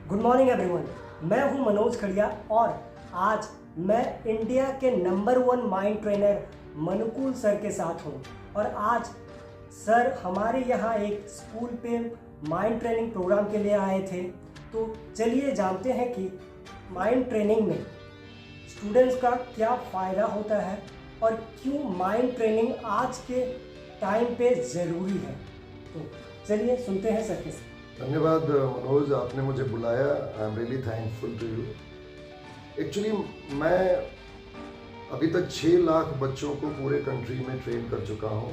Good morning everyone. मैं हूं मनोज खड़िया और आज मैं इंडिया के नंबर 1 माइंड ट्रेनर मनुकुल सर के साथ हूं। और आज सर हमारे यहाँ एक स्कूल पे माइंड ट्रेनिंग प्रोग्राम के लिए आए थे। तो चलिए जानते हैं कि माइंड ट्रेनिंग में स्टूडेंट्स का क्या फ़ायदा होता है और क्यों माइंड ट्रेनिंग आज के टाइम पे ज़रूरी है। तो चलिए सुनते हैं सर के साथ। धन्यवाद मनोज, आपने मुझे बुलाया। I am really thankful to you. Actually मैं अभी तक 6 लाख बच्चों को पूरे कंट्री में ट्रेन कर चुका हूँ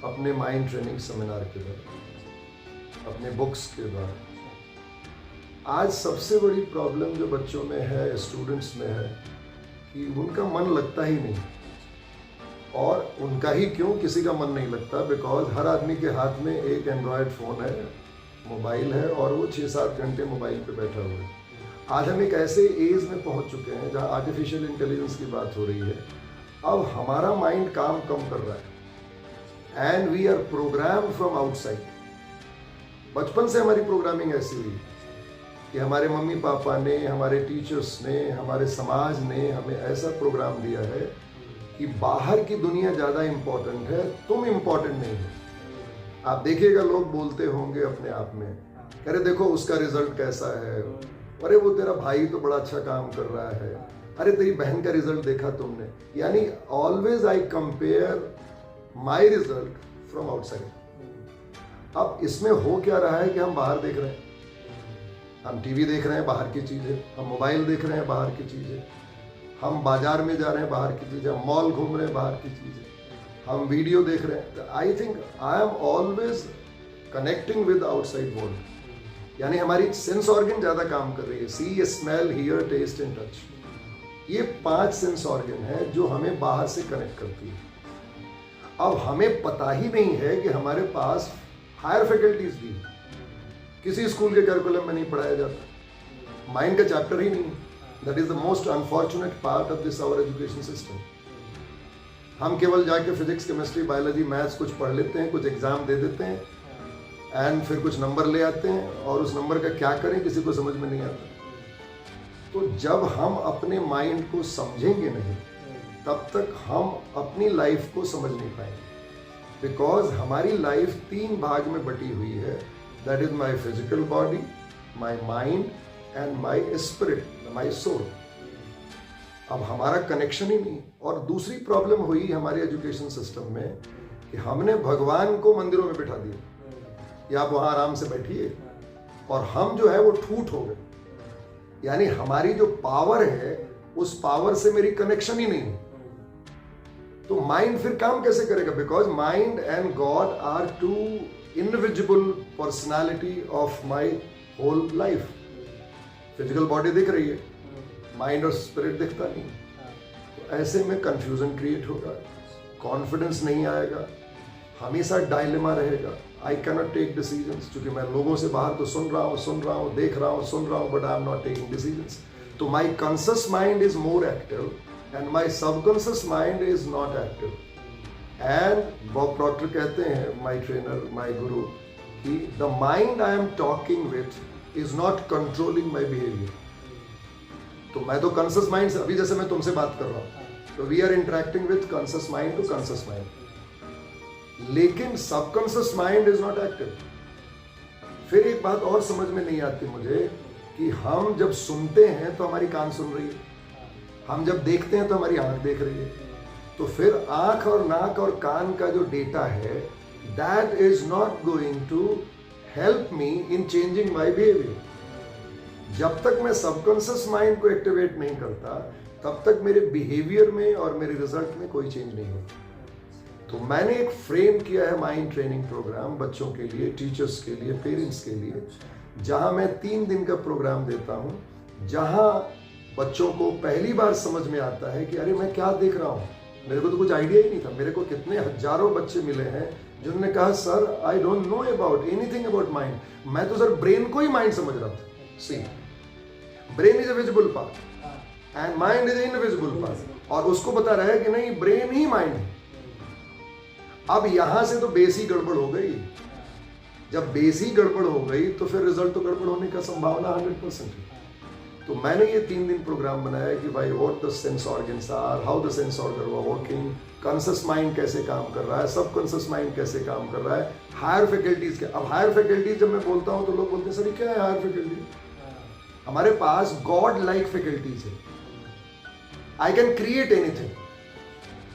अपने माइंड ट्रेनिंग सेमिनार के द्वारा, अपने बुक्स के द्वारा। आज सबसे बड़ी प्रॉब्लम जो बच्चों में है, स्टूडेंट्स में है, कि उनका मन लगता ही नहीं। और उनका ही क्यों, किसी का मन नहीं लगता, बिकॉज हर आदमी के हाथ में एक एंड्रॉयड फ़ोन है, मोबाइल है, और वो 6-7 घंटे मोबाइल पे बैठा हुआ है। आज हम एक ऐसे एज में पहुंच चुके हैं जहां आर्टिफिशियल इंटेलिजेंस की बात हो रही है। अब हमारा माइंड काम कम कर रहा है and we are programme from outside. बचपन से हमारी प्रोग्रामिंग ऐसी हुई कि हमारे मम्मी पापा ने, हमारे टीचर्स ने, हमारे समाज ने हमें ऐसा प्रोग्राम दिया है कि बाहर की दुनिया ज़्यादा इम्पोर्टेंट है, तुम इम्पोर्टेंट नहीं हो। आप देखिएगा लोग बोलते होंगे अपने आप में, अरे देखो उसका रिजल्ट कैसा है, अरे वो तेरा भाई तो बड़ा अच्छा काम कर रहा है, अरे तेरी बहन का रिजल्ट देखा तुमने। यानी always I compare my result from outside. अब इसमें हो क्या रहा है कि हम बाहर देख रहे हैं, हम टीवी देख रहे हैं, बाहर की चीज़ है, हम मोबाइल देख रहे हैं, बाहर की चीज़ है, हम बाजार में जा रहे हैं, बाहर की चीज़ है, हम मॉल घूम रहे हैं, बाहर की चीज़ है, हम वीडियो देख रहे हैं। I think I am always connecting with outside world. यानी हमारी सेंस ऑर्गन ज़्यादा काम कर रही है। See, smell, hear, taste and touch. ये 5 सेंस ऑर्गन है जो हमें बाहर से कनेक्ट करती है। अब हमें पता ही नहीं है कि हमारे पास हायर फैकल्टीज भी है। किसी स्कूल के करिकुलम में नहीं पढ़ाया जाता, माइंड का चैप्टर ही नहीं। That is the most unfortunate part of this our education system. हम केवल जाके फिजिक्स, केमिस्ट्री, बायोलॉजी, मैथ्स कुछ पढ़ लेते हैं, कुछ एग्जाम दे देते हैं एंड फिर कुछ नंबर ले आते हैं, और उस नंबर का क्या करें किसी को समझ में नहीं आता। तो जब हम अपने माइंड को समझेंगे नहीं, तब तक हम अपनी लाइफ को समझ नहीं पाएंगे। बिकॉज हमारी लाइफ 3 भाग में बटी हुई है। That is my physical body, my mind and my spirit, my soul. अब हमारा कनेक्शन ही नहीं। और दूसरी प्रॉब्लम हुई हमारे एजुकेशन सिस्टम में कि हमने भगवान को मंदिरों में बिठा दिया कि आप वहां आराम से बैठिए, और हम जो है वो ठूठ हो गए। यानी हमारी जो पावर है, उस पावर से मेरी कनेक्शन ही नहीं है। तो माइंड फिर काम कैसे करेगा? Because mind and God are 2 invisible personality of my whole life. Physical body दिख रही है, माइंड और स्पिरिट दिखता नहीं। तो ऐसे में कंफ्यूजन क्रिएट होगा, कॉन्फिडेंस नहीं आएगा, हमेशा डायलेमा रहेगा। आई कैनॉट टेक डिसीजंस, क्योंकि मैं लोगों से बाहर तो सुन रहा हूँ, देख रहा हूँ, सुन रहा हूँ, but I am not taking decisions. तो my conscious mind is more active and my subconscious mind is not active. And Bob Proctor कहते हैं, माई ट्रेनर, माई गुरु, कि the mind I am talking with is not controlling my behaviour. तो मैं तो conscious mind से, अभी जैसे मैं तुमसे बात कर रहा हूँ, तो we are interacting with conscious mind to conscious mind, लेकिन subconscious mind is not active. फिर एक बात और समझ में नहीं आती मुझे कि हम जब सुनते हैं तो हमारी कान सुन रही है, हम जब देखते हैं तो हमारी आंख देख रही है। तो फिर आंख और नाक और कान का जो डेटा है, that is not going to help me in changing my behaviour. जब तक मैं सबकॉन्शियस माइंड को एक्टिवेट नहीं करता, तब तक मेरे बिहेवियर में और मेरे रिजल्ट में कोई चेंज नहीं होता। तो मैंने एक फ्रेम किया है माइंड ट्रेनिंग प्रोग्राम बच्चों के लिए, टीचर्स के लिए, पेरेंट्स के लिए, जहां मैं 3 दिन का प्रोग्राम देता हूं, जहां बच्चों को पहली बार समझ में आता है कि अरे मैं क्या देख रहा हूं, मेरे को तो कुछ आइडिया ही नहीं था। मेरे को कितने हजारों बच्चे मिले हैं जिन्होंने कहा, sir I don't know about anything about mind, मैं तो सर ब्रेन को ही माइंड समझ रहा था। See, brain is a visible part and mind is invisible part, और उसको बता रहा है कि नहीं, ब्रेन ही माइंड है। अब यहां से तो बेस ही गड़बड़ हो गई। जब बेस ही गड़बड़ हो गई तो फिर रिजल्ट तो गड़बड़ होने का संभावना 100% है। तो मैंने ये 3 दिन प्रोग्राम बनाया कि भाई what the sense organs are, how the sense organ are working, conscious mind कैसे काम कर रहा है, सब कॉन्शियस माइंड कैसे काम कर रहा है, हायर फैकल्टीज क्या। अब हायर फैकल्टीज जब मैं बोलता हूँ तो लोग बोलते हैं सर क्या है हायर फैकल्टी। हमारे पास गॉड लाइक फैकल्टीज है। I can create anything,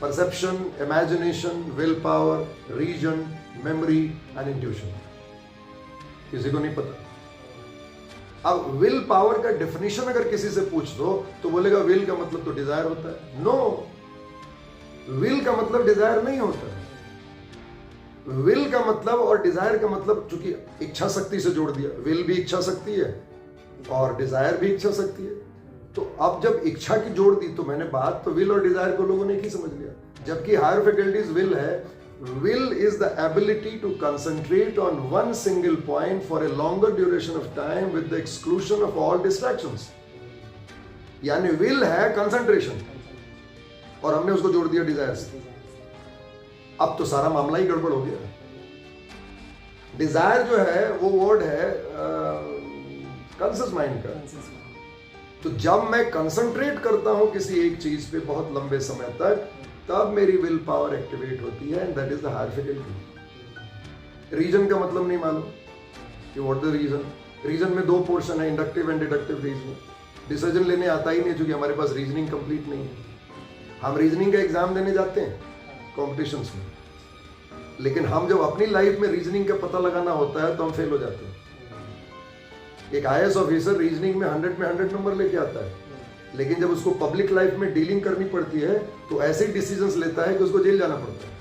perception, imagination, will power, reason, memory and intuition. किसी को नहीं पता। अब विल पावर का डेफिनेशन अगर किसी से पूछ दो तो बोलेगा विल का मतलब तो डिजायर होता है। नो, विल का मतलब डिजायर नहीं होता है। विल का मतलब और डिजायर का मतलब, चूंकि इच्छा शक्ति से जोड़ दिया, विल भी इच्छा शक्ति है और डिजायर भी इच्छा शक्ति है। तो अब जब इच्छा की जोड़ दी तो मैंने बात तो विल और डिजायर को लोगों ने एक ही समझ लिया। जबकि हायर फैकल्टीज विल है। Will is the ability to concentrate on one single point for a longer duration of time with the exclusion of all distractions. यानी will है concentration और हमने उसको जोड़ दिया desire से। अब तो सारा मामला ही गड़बड़ हो गया। desire जो है वो वर्ड है conscious mind का। तो जब मैं कंसंट्रेट करता हूं किसी एक चीज पे बहुत लंबे समय तक, तब मेरी विल पावर एक्टिवेट होती है and that is the higher faculty. Reason का मतलब नहीं मालूम कि व्हाट द रीजन। रीजन में 2 पोर्शन है, inductive and deductive reasoning. Decision लेने आता ही नहीं क्योंकि हमारे पास रीजनिंग कंप्लीट नहीं है। हम रीजनिंग का एग्जाम देने जाते हैं कॉम्पिटिशन्स में, लेकिन हम जब अपनी लाइफ में रीजनिंग का पता लगाना होता है तो हम फेल हो जाते हैं। एक IAS ऑफिसर रीजनिंग में 100 में 100 नंबर लेके आता है, लेकिन जब उसको पब्लिक लाइफ में डीलिंग करनी पड़ती है तो ऐसे डिसीजंस लेता है कि उसको जेल जाना पड़ता है।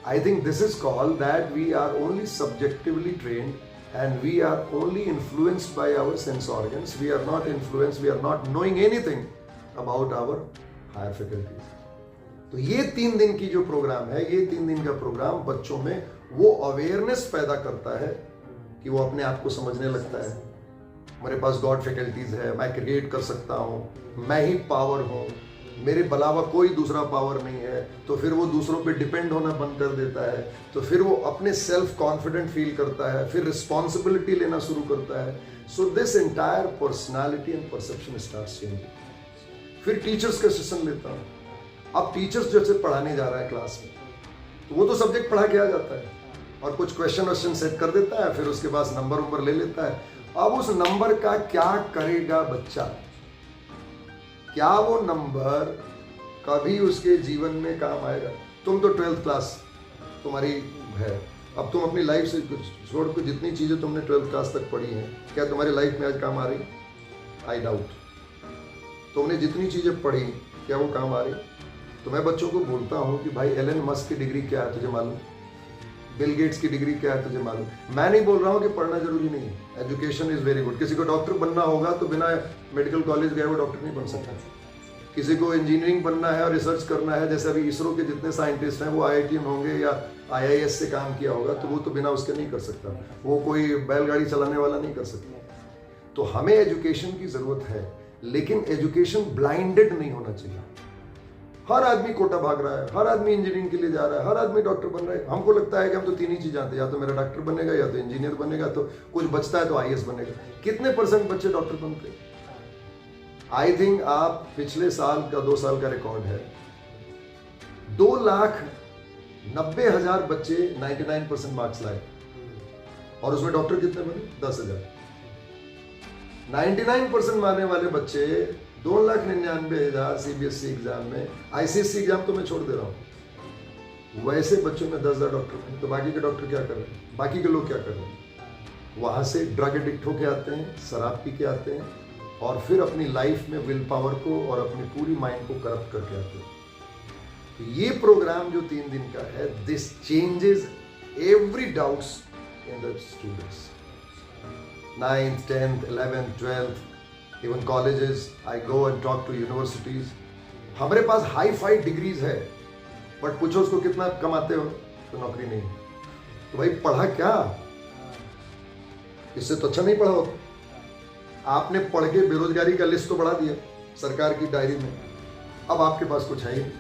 I think this is called that we are only subjectively trained and we are only influenced by our sense organs. We are not influenced, we are not knowing anything about our higher faculties. तो ये 3 दिन की जो programme है, ये 3 दिन का programme बच्चों में वो अवेयरनेस पैदा करता है कि वो अपने आप को समझने लगता है मेरे पास गॉड फैकल्टीज है, मैं क्रिएट कर सकता हूँ, मैं ही पावर हूँ, मेरे अलावा कोई दूसरा पावर नहीं है। तो फिर वो दूसरों पे डिपेंड होना बंद कर देता है, तो फिर वो अपने सेल्फ कॉन्फिडेंट फील करता है, फिर रिस्पॉन्सिबिलिटी लेना शुरू करता है। So this entire personality and perception starts changing. फिर टीचर्स का सेशन लेता हूँ। अब टीचर्स जैसे पढ़ाने जा रहा है क्लास में, तो वो तो सब्जेक्ट पढ़ा के आ जाता है और कुछ क्वेश्चन सेट कर देता है, फिर उसके बाद नंबर ले लेता है। अब उस नंबर का क्या करेगा बच्चा? क्या वो नंबर कभी उसके जीवन में काम आएगा? तुम तो 12th क्लास तुम्हारी है, अब तुम अपनी लाइफ से कुछ छोड़ कर जितनी चीजें तुमने 12th क्लास तक पढ़ी हैं, क्या तुम्हारी लाइफ में आज काम आ रही? I doubt. तुमने जितनी चीजें पढ़ी क्या वो काम आ रही? तो मैं बच्चों को बोलता हूँ कि भाई एलन मस्क की डिग्री क्या है तुझे मालूम? बिल गेट्स की डिग्री क्या है तुझे मालूम? मैं नहीं बोल रहा हूँ कि पढ़ना जरूरी नहीं है, एजुकेशन इज वेरी गुड। किसी को डॉक्टर बनना होगा तो बिना मेडिकल कॉलेज गए वो डॉक्टर नहीं बन सकता। किसी को इंजीनियरिंग बनना है और रिसर्च करना है, जैसे अभी इसरो के जितने साइंटिस्ट हैं वो IIT में होंगे या IIS से काम किया होगा, तो वो तो बिना उसके नहीं कर सकता। वो कोई बैलगाड़ी चलाने वाला नहीं कर सकता। तो हमें एजुकेशन की जरूरत है, लेकिन एजुकेशन ब्लाइंडेड नहीं होना चाहिए। हर आदमी कोटा भाग रहा है, हर आदमी इंजीनियरिंग के लिए जा रहा है, हर आदमी डॉक्टर बन रहा है। हमको लगता है कि हम तो 3 ही चीज जानते हैं, या तो मेरा डॉक्टर बनेगा, या तो इंजीनियर बनेगा, तो कुछ बचता है तो IAS बनेगा। कितने % बच्चे डॉक्टर बनते? आई थिंक आप पिछले साल का 2 साल का रिकॉर्ड है, 2,90,000 बच्चे 99% मार्क्स लाए और उसमें डॉक्टर कितने बने? 10,000। 99% मारने वाले बच्चे 2,99,000 CBSE एग्जाम में, ICSE एग्जाम तो मैं छोड़ दे रहा हूँ, वैसे बच्चों में 10,000 डॉक्टर बने। तो बाकी के डॉक्टर क्या कर रहे हैं? बाकी के लोग क्या कर रहे हैं? वहां से ड्रग एडिक्ट होके आते हैं, शराब पी के आते हैं और फिर अपनी लाइफ में विल पावर को और अपनी पूरी माइंड को करप्ट करके आते हैं। तो ये प्रोग्राम जो 3 दिन का है, this changes every doubts in the students. 9th, 10th, 11th, 12th, even colleges, I go and talk to universities. हमारे पास हाई फाई डिग्रीज है, बट पूछो उसको कितना कमाते हो तो नौकरी नहीं। तो भाई पढ़ा क्या? इससे तो अच्छा नहीं पढ़ा होता। आपने पढ़ के बेरोजगारी का लिस्ट तो बढ़ा दिया सरकार की डायरी में, अब आपके पास कुछ है ही नहीं।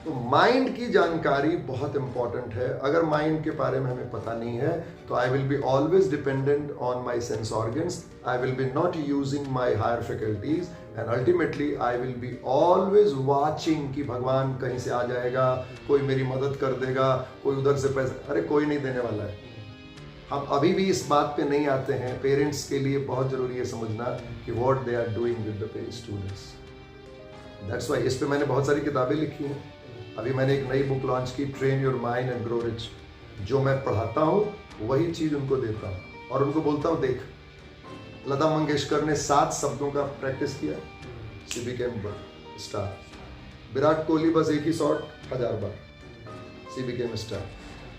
तो माइंड की जानकारी बहुत इंपॉर्टेंट है। अगर माइंड के बारे में हमें पता नहीं है तो I will be always dependent on my sense organs, I will be not using my higher faculties and ultimately I will be always watching कि भगवान कहीं से आ जाएगा, कोई मेरी मदद कर देगा, कोई उधर से पैसा, अरे कोई नहीं देने वाला है। हम अभी भी इस बात पे नहीं आते हैं। पेरेंट्स के लिए बहुत जरूरी है समझना कि what they are doing with the students. That's why इस पे मैंने बहुत सारी किताबें लिखी हैं। अभी मैंने एक नई बुक लॉन्च की, train your mind and grow rich. जो मैं पढ़ाता हूँ वही चीज उनको देता हूँ और उनको बोलता हूँ देख, लता मंगेशकर ने 7 शब्दों का प्रैक्टिस किया, she became star. Virat Kohli बस एक ही शॉट 1000 बार, शी बिकेम स्टार।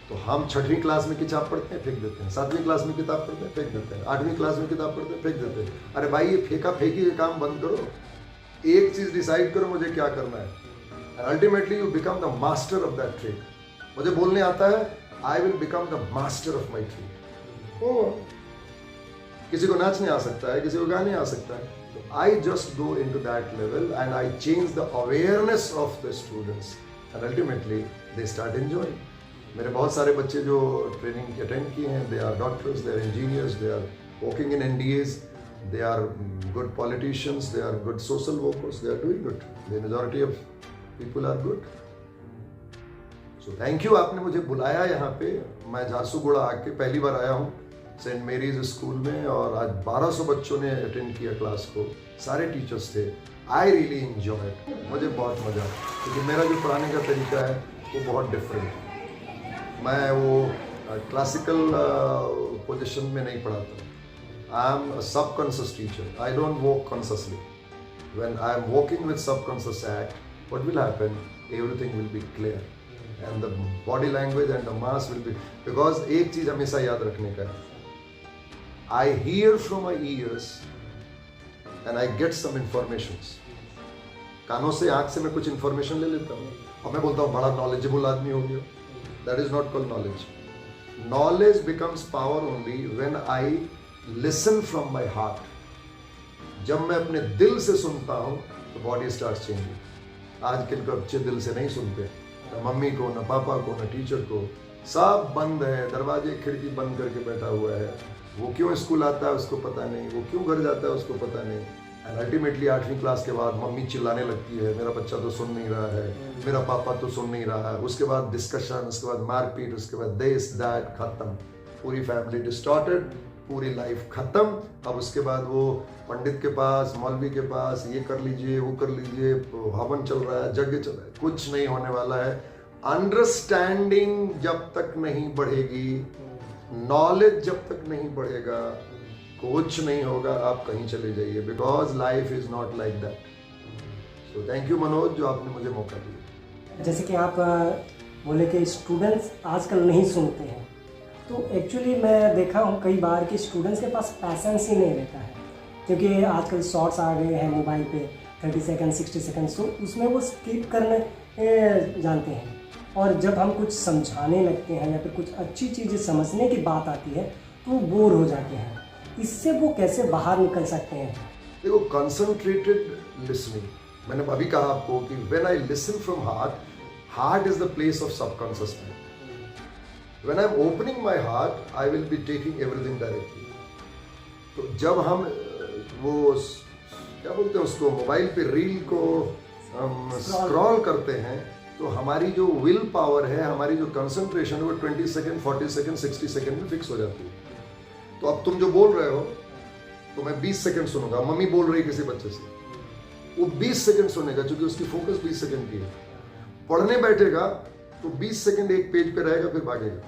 तो हम 6वीं क्लास में किताब पढ़ते हैं, फेंक देते हैं, 7वीं क्लास में किताब पढ़ते हैं, फेंक देते हैं, 8वीं क्लास में किताब पढ़ते हैं, फेंक देते हैं। अरे भाई ये फेंका फेंकी का काम बंद करो, एक चीज डिसाइड करो मुझे क्या करना है, and ultimately you become the master of that trade. मुझे बोलने आता है, I will become the master of my trade. किसी को नाचने आ सकता है, किसी को गाने आ सकता है, तो I just go into that level and I change the awareness of the students and ultimately they start enjoying. मेरे बहुत सारे बच्चे जो ट्रेनिंग अटेंड किए हैं, they are doctors, they are engineers, they are working in NDAs, they are good politicians, they are good social workers, they are doing good, the majority of people are good. So thank you, आपने मुझे बुलाया यहाँ पे। मैं झारसुगुड़ा आके पहली बार आया हूँ सेंट मेरीज स्कूल में, और आज 1200 बच्चों ने अटेंड किया क्लास को, सारे टीचर्स थे। आई रियली एंजॉय, मुझे बहुत मजा आया, क्योंकि मेरा जो पढ़ाने का तरीका है वो बहुत डिफरेंट है। मैं वो क्लासिकल पोजीशन में नहीं पढ़ाता। I am a subconscious teacher, I don't work consciously. When I am working with subconscious act, what will happen, everything will be clear and the body language and the mass will be, because एक चीज हमेशा याद रखने का है, I hear from my ears and I get some informations. कानों से, आंख से मैं कुछ इंफॉर्मेशन ले लेता हूँ और मैं बोलता हूँ बड़ा नॉलेजेबल आदमी हो गया। That is not called knowledge. Knowledge becomes power only when I listen from my heart. जब मैं अपने दिल से सुनता हूँ तो body starts changing. आजकल के बच्चे दिल से नहीं सुनते, न मम्मी को, न पापा को, न टीचर को, सब बंद है, दरवाजे खिड़की बंद करके बैठा हुआ है। वो क्यों स्कूल आता है उसको पता नहीं, वो क्यों घर जाता है उसको पता नहीं, एंड अल्टीमेटली 8वीं क्लास के बाद मम्मी चिल्लाने लगती है, मेरा बच्चा तो सुन नहीं रहा है, मेरा पापा तो सुन नहीं रहा है। उसके बाद डिस्कशन, उसके बाद मारपीट, उसके बाद दिस दैट, खत्म, पूरी फैमिली डिस्टॉर्टेड, पूरी लाइफ खत्म। अब उसके बाद वो पंडित के पास, मौलवी के पास, ये कर लीजिए, वो कर लीजिए, हवन चल रहा है, यज्ञ चल रहा है, कुछ नहीं होने वाला है। अंडरस्टैंडिंग जब तक नहीं बढ़ेगी, नॉलेज जब तक नहीं बढ़ेगा, कुछ नहीं होगा। आप कहीं चले जाइए, because life is not like that. So thank you Manoj, जो आपने मुझे मौका दिया। जैसे कि आप बोले कि स्टूडेंट्स आजकल नहीं सुनते हैं, तो एक्चुअली मैं देखा हूँ कई बार कि स्टूडेंट्स के पास पैसेंस ही नहीं रहता है, क्योंकि आजकल शॉर्ट्स आ गए हैं मोबाइल पे, 30 सेकंड 60 सेकंड, तो उसमें वो स्किप करने जानते हैं, और जब हम कुछ समझाने लगते हैं या फिर कुछ अच्छी चीज़ें समझने की बात आती है तो वो बोर हो जाते हैं। इससे वो कैसे बाहर निकल सकते हैं? देखो, कंसंट्रेटेड लिसनिंग, मैंने अभी कहा आपको कि when I listen from heart, heart is the place of subconscious mind. When I am opening my heart, I will be taking everything directly. तो जब हम वो क्या बोलते हैं उसको, मोबाइल पे रील को स्क्रॉल करते हैं, तो हमारी जो विल पावर है, हमारी जो कंसंट्रेशन है, वो 20 सेकेंड, 40 सेकेंड, 60 सेकेंड में फिक्स हो जाती है। तो अब तुम जो बोल रहे हो तो मैं 20 सेकंड सुनूंगा, मम्मी बोल रही है किसी बच्चे से, वो 20 सेकंड सुनेगा, क्योंकि उसकी फोकस 20 सेकंड की है। पढ़ने बैठेगा तो 20 सेकंड एक पेज पे रहेगा, फिर भागेगा।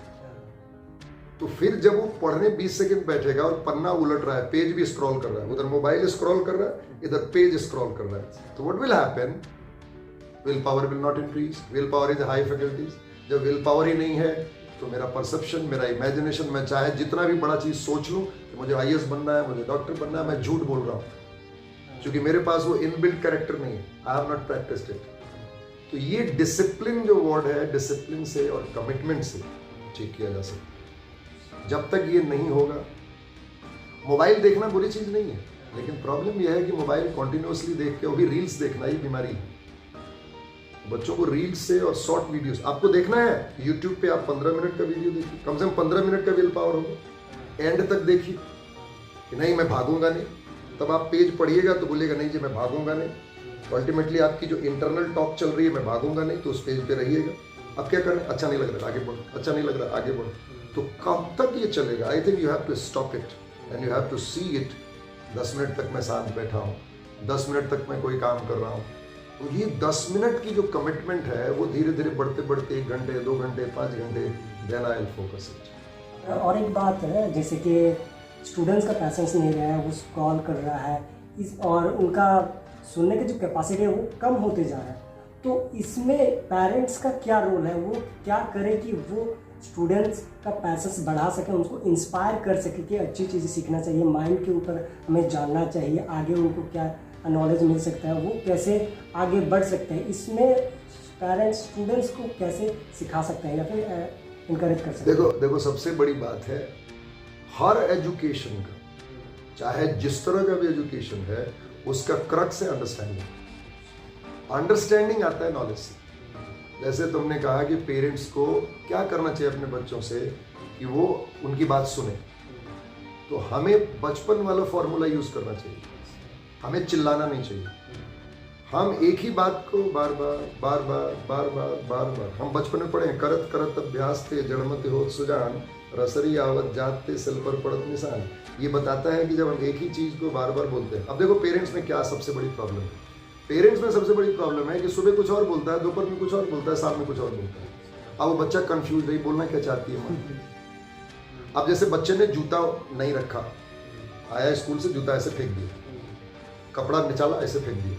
तो फिर जब वो पढ़ने 20 सेकंड बैठेगा और पन्ना उलट रहा है, पेज भी स्क्रॉल कर रहा है, उधर मोबाइल स्क्रॉल कर रहा है, इधर पेज स्क्रॉल कर रहा है, तो what will happen, will power will not increase. Will power is high faculties. जब विल पावर ही नहीं है तो मेरा परसेप्शन, मेरा इमेजिनेशन, मैं चाहे जितना भी बड़ा चीज सोच लूं कि मुझे IAS बनना है, मुझे डॉक्टर बनना है, मैं झूठ बोल रहा हूँ, क्योंकि मेरे पास वो इनबिल्ट कैरेक्टर नहीं है, I have not practised it. तो ये डिसिप्लिन जो वर्ड है, डिसिप्लिन से और कमिटमेंट से ठीक किया जा सकता है। जब तक ये नहीं होगा, मोबाइल देखना बुरी चीज नहीं है, लेकिन प्रॉब्लम यह है कि मोबाइल कंटिन्यूअसली देख के, वो भी रील्स देखना, ये बीमारी है। बच्चों को रील्स से और शॉर्ट वीडियोस आपको देखना है यूट्यूब पे, आप 15 मिनट का वीडियो देखिए, कम से कम 15 मिनट का विल पावर होगा, एंड तक देखिए कि नहीं मैं भागूंगा नहीं, तब आप पेज पढ़िएगा तो बोलेगा नहीं जी मैं भागूंगा नहीं, तो अल्टीमेटली आपकी जो इंटरनल टॉक चल रही है मैं भागूंगा नहीं, तो उस पेज पे रहिएगा। अब क्या करना है, अच्छा नहीं लग रहा आगे बढ़ो, अच्छा नहीं लग रहा आगे बढ़ो, तो कब तक ये चलेगा? I think you have to stop it and you have to see it. 10 minute तक मैं शांत बैठा हूँ, 10 मिनट तक मैं कोई काम कर रहा हूँ, तो ये 10 मिनट की जो कमिटमेंट है वो धीरे धीरे बढ़ते बढ़ते 1 घंटे 2 घंटे 5 घंटे, then I will focus it. और एक बात है, जैसे कि स्टूडेंट्स का पैसेंस नहीं रहा है, वो कॉल कर रहा है और उनका सुनने की जो कैपेसिटी है वो कम होते जा रहा है, तो इसमें पेरेंट्स का क्या रोल है? वो क्या करे कि वो स्टूडेंट्स का पैसेंस बढ़ा सके, उनको इंस्पायर कर सके कि अच्छी चीज़ें सीखना चाहिए, माइंड के ऊपर हमें जानना चाहिए, आगे उनको क्या नॉलेज मिल सकता है, वो कैसे आगे बढ़ सकते हैं, इसमें पेरेंट्स स्टूडेंट्स को कैसे सिखा सकते हैं या फिर इनकरेज कर सकते हैं? देखो सबसे बड़ी बात है, हर एजुकेशन का, चाहे जिस तरह का भी एजुकेशन है, उसका क्रक्स है अंडरस्टैंडिंग। अंडरस्टैंडिंग आता है नॉलेज से। जैसे तुमने कहा कि पेरेंट्स को क्या करना चाहिए अपने बच्चों से कि वो उनकी बात सुने, तो हमें बचपन वाला फॉर्मूला यूज करना चाहिए, हमें चिल्लाना नहीं चाहिए। हम एक ही बात को बार बार हम बचपन में पढ़े, करत करत अभ्यास थे जड़मत हो सुजान, रसरी आवत जात थे सिल पर पड़त निशान। ये बताता है कि जब हम एक ही चीज को बार बार बोलते हैं। अब देखो पेरेंट्स में क्या सबसे बड़ी प्रॉब्लम है, पेरेंट्स में सबसे बड़ी प्रॉब्लम है कि सुबह कुछ और बोलता है, दोपहर में कुछ और बोलता है, शाम में कुछ और बोलता है। अब वो बच्चा कंफ्यूज है, बोलना क्या चाहती है माँ। अब जैसे बच्चे ने जूता नहीं रखा, आया स्कूल से जूता ऐसे फेंक दिया, कपड़ा निचाला ऐसे फेंक दिया,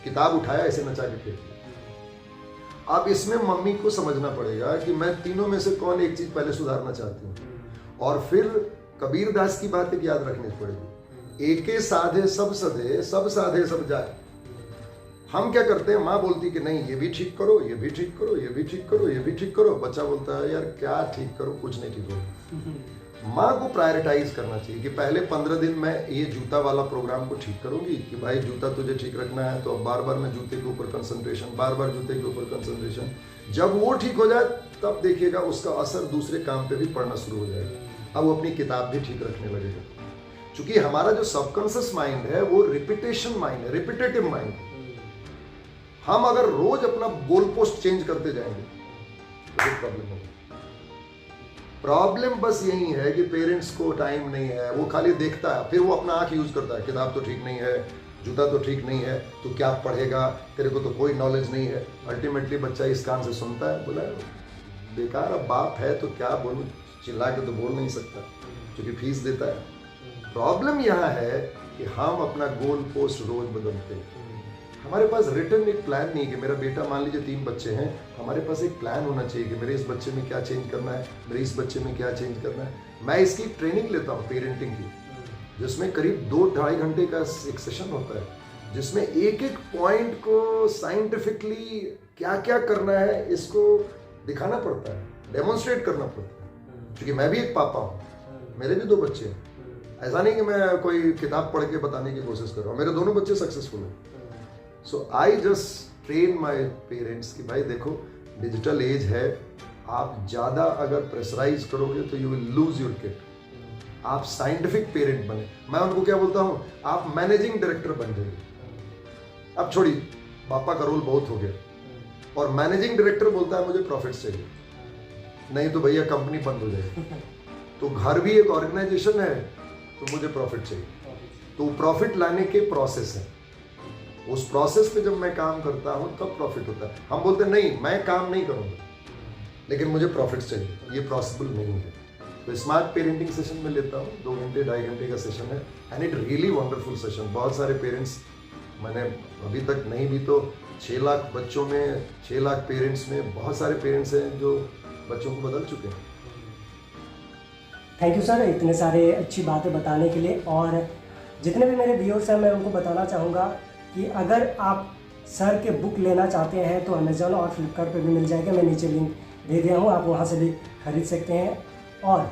किताब उठाया ऐसे नचा के फेंक दिया। अब इसमें मम्मी को समझना पड़ेगा कि मैं तीनों में से कौन एक चीज पहले सुधारना चाहती हूँ, और फिर कबीर दास की बात एक याद रखनी पड़ेगी, एके साधे सब सधे, सब साधे सब जाए। हम क्या करते हैं, माँ बोलती कि नहीं ये भी ठीक करो, ये भी ठीक करो, ये भी ठीक करो, ये भी ठीक करो, बच्चा बोलता है यार क्या ठीक करूं, कुछ नहीं ठीक होगा। माँ को प्रायोरिटाइज करना चाहिए कि पहले 15 दिन मैं ये जूता वाला प्रोग्राम को ठीक करूंगी कि भाई जूता तुझे ठीक रखना है, तो अब बार बार मैं जूते के ऊपर कंसंट्रेशन, बार बार जूते के ऊपर कंसंट्रेशन। जब वो ठीक हो जाए तब देखिएगा उसका असर दूसरे काम पे भी पड़ना शुरू हो जाएगा। अब वो अपनी किताब भी ठीक रखने लगेगा, क्योंकि हमारा जो सबकॉन्शियस माइंड है वो रिपीटेशन माइंड है, रिपीटेटिव माइंड है। हम अगर रोज अपना गोल पोस्ट चेंज करते जाएंगे तो प्रॉब्लम होगी। प्रॉब्लम बस यही है कि पेरेंट्स को टाइम नहीं है, वो खाली देखता है, फिर वो अपना आंख यूज करता है, किताब तो ठीक नहीं है, जूता तो ठीक नहीं है, तो क्या पढ़ेगा, तेरे को तो कोई नॉलेज नहीं है। अल्टीमेटली बच्चा इस कान से सुनता है, बोला बेकार, अब बाप है तो क्या बोलूं, चिल्ला के तो बोल नहीं सकता क्योंकि फीस देता है। प्रॉब्लम यहाँ है कि हम अपना गोल पोस्ट रोज बदलते हैं। हमारे पास रिटर्न एक प्लान नहीं है कि मेरा बेटा, मान लीजिए 3 बच्चे हैं, हमारे पास एक प्लान होना चाहिए कि मेरे इस बच्चे में क्या चेंज करना है, मेरे इस बच्चे में क्या चेंज करना है। मैं इसकी ट्रेनिंग लेता हूँ पेरेंटिंग की, जिसमें करीब 2-2.5 घंटे का एक सेशन होता है, जिसमें एक एक पॉइंट को साइंटिफिकली क्या क्या करना है इसको दिखाना पड़ता है, डेमोन्स्ट्रेट करना पड़ता है। क्योंकि मैं भी एक पापा हूँ, मेरे भी 2 बच्चे हैं। ऐसा नहीं कि मैं कोई किताब पढ़ के बताने की कोशिश कर रहा हूँ, मेरे दोनों बच्चे सक्सेसफुल हैं। So I just train my parents कि भाई देखो डिजिटल एज है, आप ज़्यादा अगर प्रेशराइज करोगे तो you will lose your kid. आप साइंटिफिक पेरेंट बने। मैं उनको क्या बोलता हूँ, आप मैनेजिंग डायरेक्टर बन जाइए। अब छोड़िए, पापा का रोल बहुत हो गया, और मैनेजिंग डायरेक्टर बोलता है मुझे प्रॉफिट्स चाहिए, नहीं तो भैया कंपनी बंद हो जाएगी। तो घर भी एक ऑर्गेनाइजेशन है, तो मुझे प्रॉफिट चाहिए। तो प्रॉफिट लाने के प्रोसेस है, उस प्रोसेस पे जब मैं काम करता हूं तब प्रॉफिट होता है। हम बोलते हैं नहीं मैं काम नहीं करूंगा लेकिन मुझे प्रॉफिट चाहिए, ये पॉसिबल नहीं है। तो स्मार्ट पेरेंटिंग सेशन में लेता हूँ, 2 घंटे 2.5 घंटे का सेशन है, and it really wonderful session. बहुत सारे पेरेंट्स, मैंने अभी तक नहीं भी तो 6 लाख बच्चों में, 6 लाख पेरेंट्स में बहुत सारे पेरेंट्स हैं जो बच्चों को बदल चुके हैं। थैंक यू सर इतने सारे अच्छी बातें बताने के लिए। और जितने भी मेरे व्यूअर्स हैं मैं उनको बताना चाहूँगा कि अगर आप सर के बुक लेना चाहते हैं तो अमेज़ॉन और फ्लिपकार्ट पर भी मिल जाएगा, मैं नीचे लिंक दे दिया हूँ, आप वहाँ से भी खरीद सकते हैं। और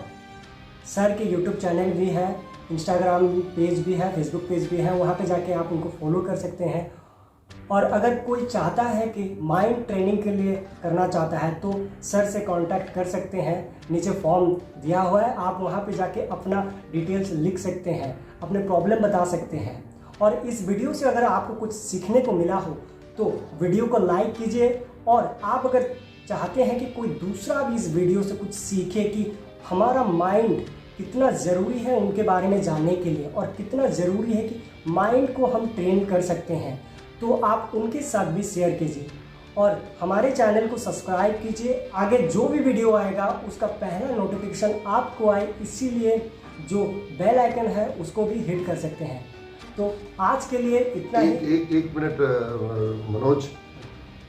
सर के यूट्यूब चैनल भी है, इंस्टाग्राम पेज भी है, फेसबुक पेज भी है, वहाँ पे जाके आप उनको फॉलो कर सकते हैं। और अगर कोई चाहता है कि माइंड ट्रेनिंग के लिए करना चाहता है तो सर से कांटेक्ट कर सकते हैं। नीचे फॉर्म दिया हुआ है, आप वहां पे जाके अपना डिटेल्स लिख सकते हैं, अपने प्रॉब्लम बता सकते हैं। और इस वीडियो से अगर आपको कुछ सीखने को मिला हो तो वीडियो को लाइक कीजिए। और आप अगर चाहते हैं कि कोई दूसरा भी इस वीडियो से कुछ सीखे कि हमारा माइंड कितना ज़रूरी है उनके बारे में जानने के लिए, और कितना ज़रूरी है कि माइंड को हम ट्रेन कर सकते हैं, तो आप उनके साथ भी शेयर कीजिए और हमारे चैनल को सब्सक्राइब कीजिए। आगे जो भी वीडियो आएगा उसका पहला नोटिफिकेशन आपको आए, इसीलिए जो बेल आइकन है उसको भी हिट कर सकते हैं। तो आज के लिए इतना ही। एक मिनट मनोज,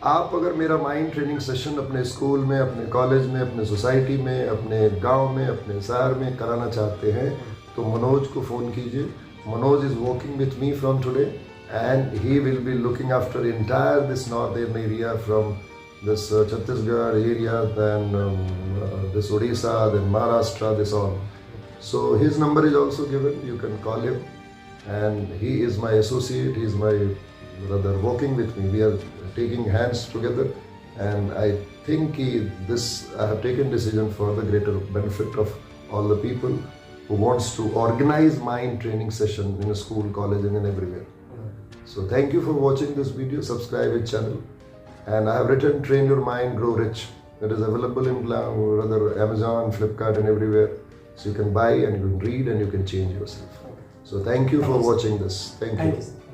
आप अगर मेरा माइंड ट्रेनिंग सेशन अपने स्कूल में, अपने कॉलेज में, अपने सोसाइटी में, अपने गांव में, अपने शहर में कराना चाहते हैं तो मनोज को फ़ोन कीजिए। Manoj is working with me from today and he will be looking after entire this northern area from this Chhattisgarh area, then this Odisha, then Maharashtra, this all. So his number is also given, you can call him, and he is my associate, he is my brother working with me. We are taking hands together, and I think I have taken decision for the greater benefit of all the people who wants to organize mind training session in a school, college and everywhere. So thank you for watching this video. Subscribe his channel, and I have written Train Your Mind Grow Rich. It is available in Amazon, Flipkart and everywhere. So you can buy and you can read and you can change yourself. So thank you for watching this. Thank you.